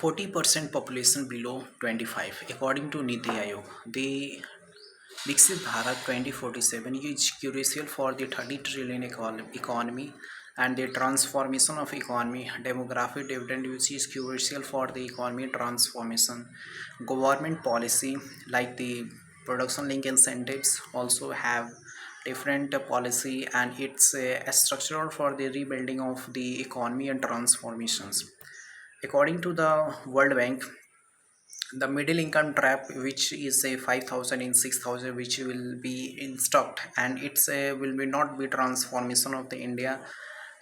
40% population below 25 according to Niti Aayog. The Viksit Bharat 2047 is crucial for the 30 trillion economy and the transformation of economy. Demographic dividend which is crucial for the economy transformation. Government policy like the production link incentives also have different policy, and it's structural for the rebuilding of the economy and transformations. According to the World Bank, the middle income trap, which is a 5,000 in 6,000, which will be in stock, and it's a will be not be transformation of the India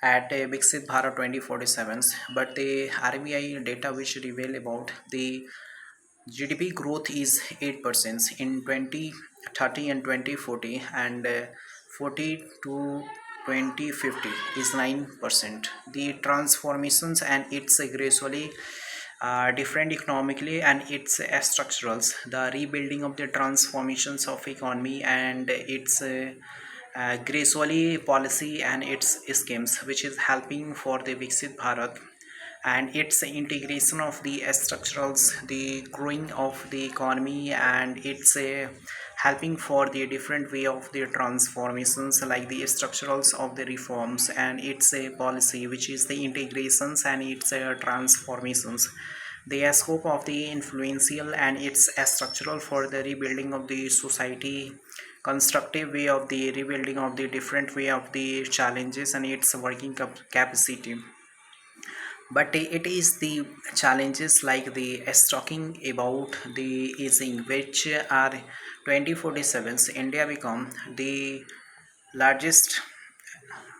at a Viksit Bharat 2047. But the RBI data which reveal about the GDP growth is 8% in 2030 and 2040, and 40 to 2050 is 9%. The transformations and it's gradually different economically, and it's structurals. The rebuilding of the transformations of economy and its gradually policy and its schemes, which is helping for the Viksit Bharat, and its integration of the structurals, the growing of the economy, and it's helping for the different way of the transformations like the structurals of the reforms, and it's a policy which is the integrations and its transformations. The scope of the influential and its structural for the rebuilding of the society, constructive way of the rebuilding of the different way of the challenges and its working capacity. But it is the challenges like the talking about the aging, which are 2047 India become the largest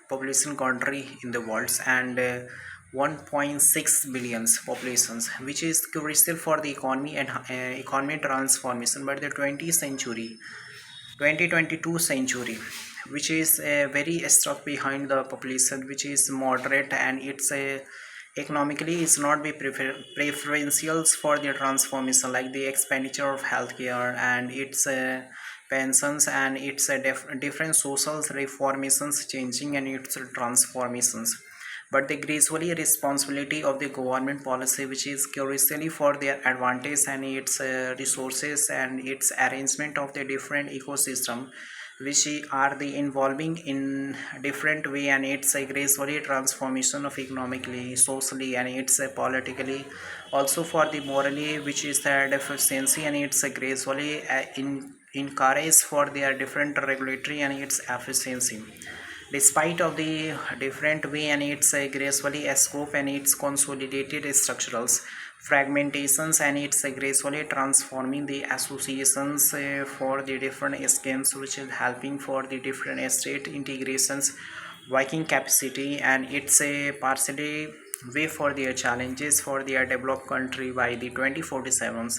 population country in the world, and 1.6 billions populations, which is crucial for the economy and economy transformation. But the 20th century 2022 century, which is very stuck behind the population, which is moderate, and it's a economically is not be preferentials for the transformation like the expenditure of healthcare and its pensions, and its different social reformations changing and its transformations. But the gradually responsibility of the government policy, which is curiously for their advantage and its resources and its arrangement of the different ecosystem, which are the involving in different way, and it's a gradually transformation of economically, socially, and it's a politically, also for the morally, which is the deficiency, and it's a gradually in encourage for their different regulatory and its efficiency. Despite of the different way and its gracefully scope and its consolidated structurals fragmentations, and its gracefully transforming the associations for the different schemes, which is helping for the different state integrations working capacity, and it's a partially way for their challenges for their developed country by the 2047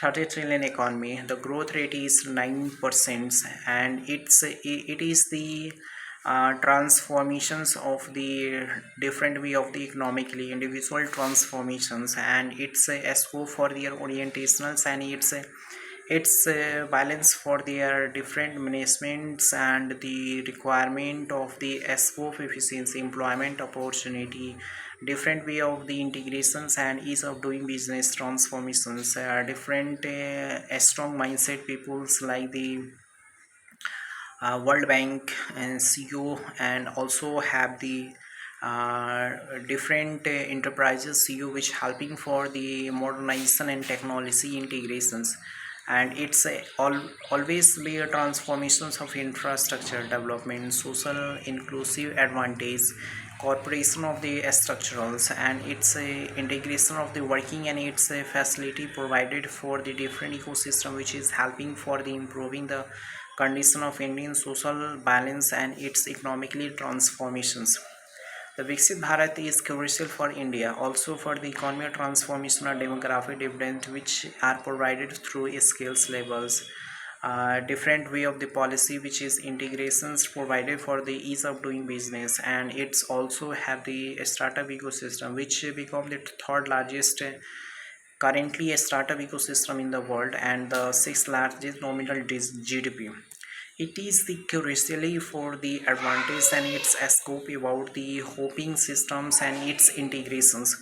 30 trillion economy. The growth rate is 9%, and it is the transformations of the different way of the economically individual transformations, and it's a scope for their orientationals, and it's a balance for their different managements and the requirement of the scope efficiency employment opportunity, different way of the integrations and ease of doing business transformations, different strong mindset peoples like the World Bank and CEO, and also have the different enterprises CEO, which helping for the modernization and technology integrations, and it's always be a transformations of infrastructure development, social inclusive advantage, corporation of the structurals, and it's a integration of the working, and it's a facility provided for the different ecosystem, which is helping for the improving the condition of Indian social balance and its economically transformations. The Viksit Bharat is crucial for India, also for the economic transformation and demographic dividend, which are provided through skills levels, different way of the policy, which is integrations provided for the ease of doing business, and it's also have the startup ecosystem, which become the third largest currently a startup ecosystem in the world, and the sixth largest nominal GDP. It is the curiosity for the advantage and its scope about the hoping systems and its integrations.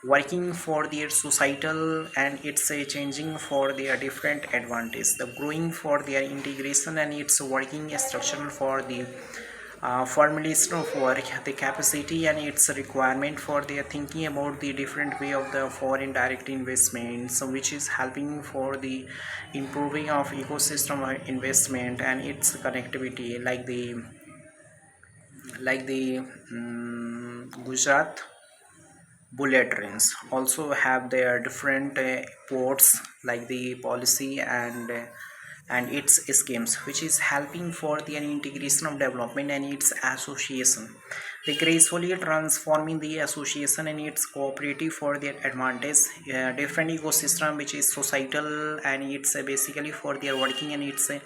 working for their societal, and it's changing for their different advantage, the growing for their integration, and it's working structural for the formulation of work, the capacity and its requirement for their thinking about the different way of the foreign direct investment, so which is helping for the improving of ecosystem of investment and its connectivity, like the Gujarat bullet trains also have their different ports, like the policy and its schemes, which is helping for the integration of development and its association, they gracefully transforming the association and its cooperative for their advantage, different ecosystem which is societal, and it's basically for their working and it's a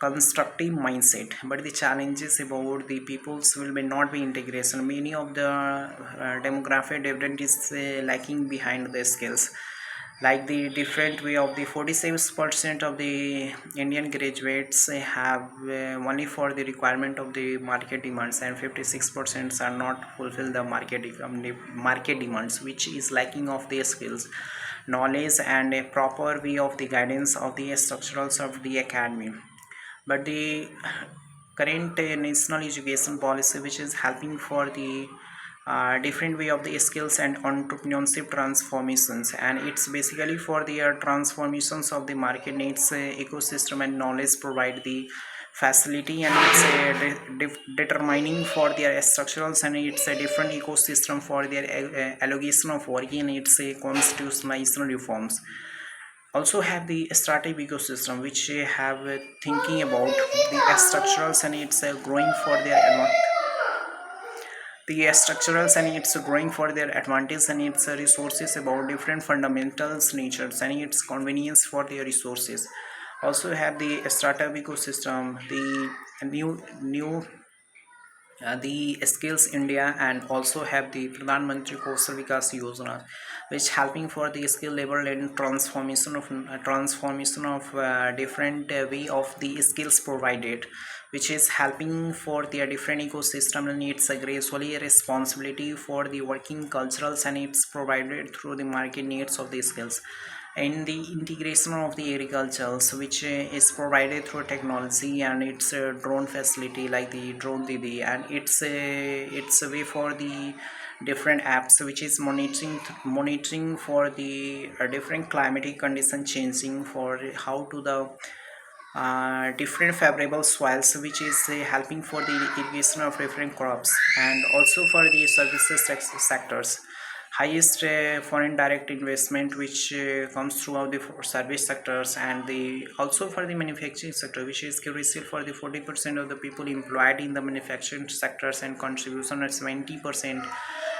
constructive mindset. But the challenges about the peoples will be not be integration, many of the demographic dividend is lacking behind the skills, like the different way of the 47% of the Indian graduates have only for the requirement of the market demands, and 56% are not fulfill the market demands, which is lacking of their skills, knowledge and a proper way of the guidance of the structurals of the academy. But the current national education policy, which is helping for the different way of the skills and entrepreneurship transformations, and it's basically for the transformations of the market needs, ecosystem and knowledge provide the facility, and it's determining for their structurals, and it's a different ecosystem for their allocation of working, and it's a constitutional reforms also have the startup ecosystem, which have thinking about the structurals, and it's growing for their the structurals, and it's growing for their advantage, and its resources about different fundamentals natures, and its convenience for their resources. Also have the startup ecosystem, the new the skills India, and also have the Pradhan Mantri Kaushal Vikas Yojana, which helping for the skill level and transformation of different way of the skills provided, which is helping for their different ecosystem, and it's a gracefully responsibility for the working culturals, and it's provided through the market needs of the skills, and the integration of the agricultures, which is provided through technology, and it's a drone facility like the drone didi, and it's a way for the different apps which is monitoring for the different climatic condition changing for how to the different favorable soils, which is helping for the irrigation of different crops, and also for the services sectors, highest foreign direct investment which comes throughout the service sectors, and the also for the manufacturing sector, which is crucial for the 40% of the people employed in the manufacturing sectors, and contribution at 70%,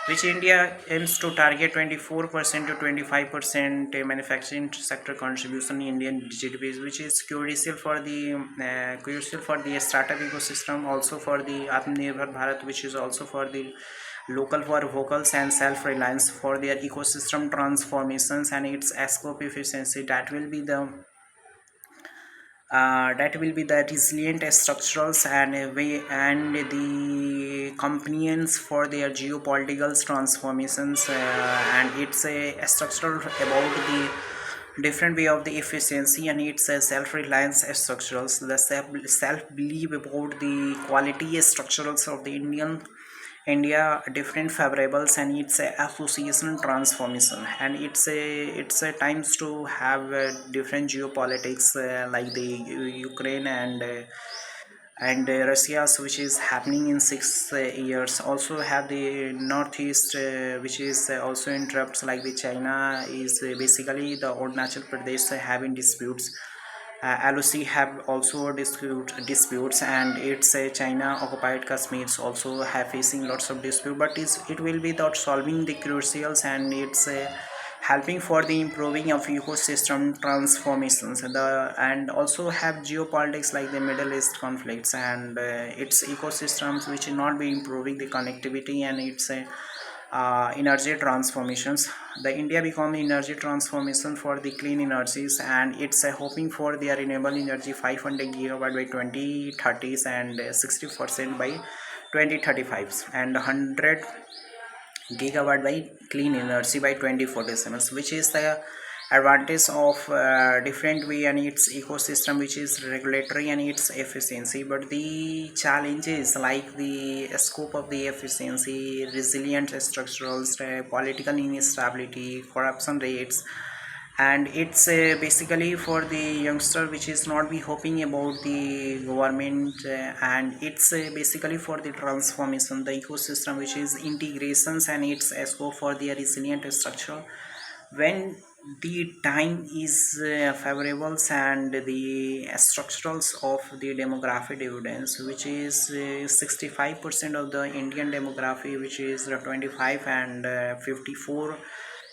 which India aims to target 24% to 25% manufacturing sector contribution in Indian GDP, which is crucial for the startup ecosystem, also for the Atmanirbhar Bharat, which is also for the local for vocals and self-reliance for their ecosystem transformations, and its scope efficiency, that will be the resilient structurals and a way, and the companions for their geopolitical transformations, and it's a structural about the different way of the efficiency, and it's a self-reliance structurals, the self-belief about the quality structurals of the India different favorables, and it's a association transformation, and it's a times to have different geopolitics, like the Ukraine and Russia, which is happening in 6 years. Also have the northeast, which is also interrupts, like the China is basically the Arunachal Pradesh having disputes. LOC have also disputes, and it's China occupied Kashmirs also have facing lots of dispute, but it will be that solving the crucials, and it's helping for the improving of ecosystem transformations, and also have geopolitics like the Middle East conflicts, and its ecosystems which will not be improving the connectivity, and it's energy transformations. The India become energy transformation for the clean energies, and it's hoping for their renewable energy 500 gigawatt by 2030s, and 60% by 2035, and 100 gigawatt by clean energy by 2047, which is the advantage of different way and its ecosystem, which is regulatory and its efficiency. But the challenges like the scope of the efficiency, resilient structurals, political instability, corruption rates, and it's basically for the youngster which is not be hoping about the government, and it's basically for the transformation the ecosystem which is integrations, and it's scope for the resilient structure when the time is favorable, and the structurals of the demographic dividends, which is 65% of the Indian demography, which is 25 and 54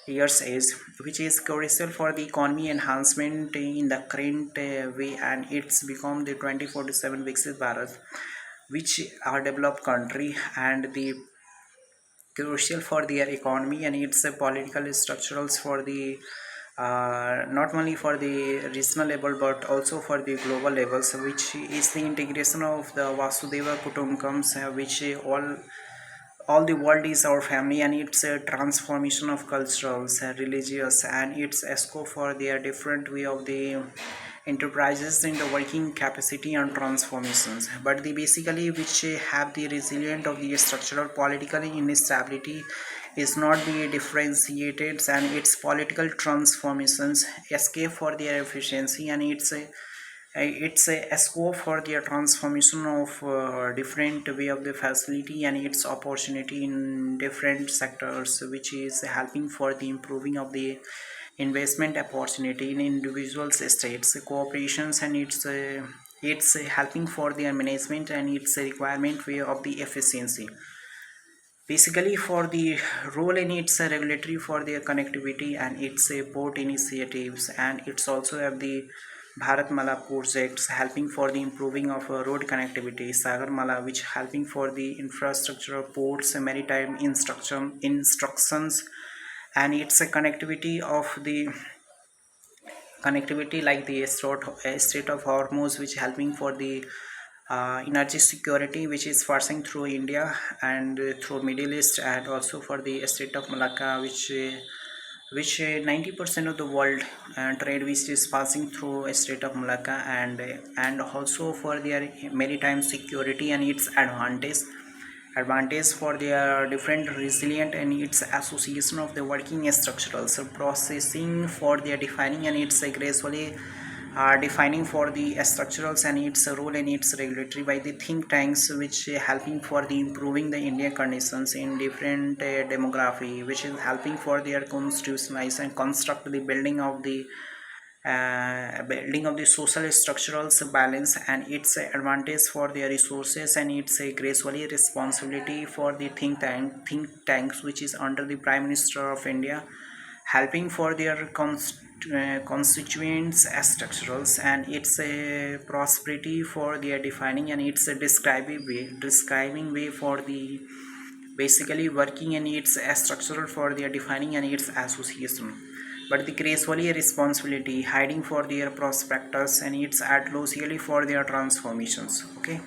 years age, which is crucial for the economy enhancement in the current way, and it's become the 2047 Viksit Bharat, which are developed country, and the crucial for their economy and its political structurals for the not only for the regional level but also for the global levels, which is the integration of the Vasudeva Kutumbakams, which all the world is our family, and it's a transformation of culturals, religious, and it's a scope for their different way of the enterprises in the working capacity and transformations. But the basically which have the resilient of the structural political instability is not be differentiated, and its political transformations escape for their efficiency, and it's a scope for their transformation of different way of the facility and its opportunity in different sectors, which is helping for the improving of the investment opportunity in individual states cooperations, and it's helping for their management and its requirement way of the efficiency, basically for the role in its regulatory for their connectivity and its port initiatives, and it's also have the Bharatmala projects helping for the improving of road connectivity, Sagarmala which helping for the infrastructure ports, maritime instructions, and it's a connectivity of the connectivity like the Strait of Hormuz, which helping for the energy security, which is passing through India and through Middle East, and also for the Strait of Malacca, which 90% of the world trade which is passing through a Strait of Malacca, and also for their maritime security and its advantage for their different resilient and its association of the working structural so processing for their defining, and it's gradually defining for the structurals and its role and its regulatory by the think tanks, which helping for the improving the Indian conditions in different demography, which is helping for their constitutionalize and construct the building of the social structural balance, and its advantage for their resources, and its a gracefully responsibility for the think tanks which is under the Prime Minister of India, helping for their constituents as structurals, and its a prosperity for their defining, and its a describing way for the basically working in its structural for their defining and its association, but the gracefully responsibility hiding for their prospectus, and its adlosely for their transformations. Okay.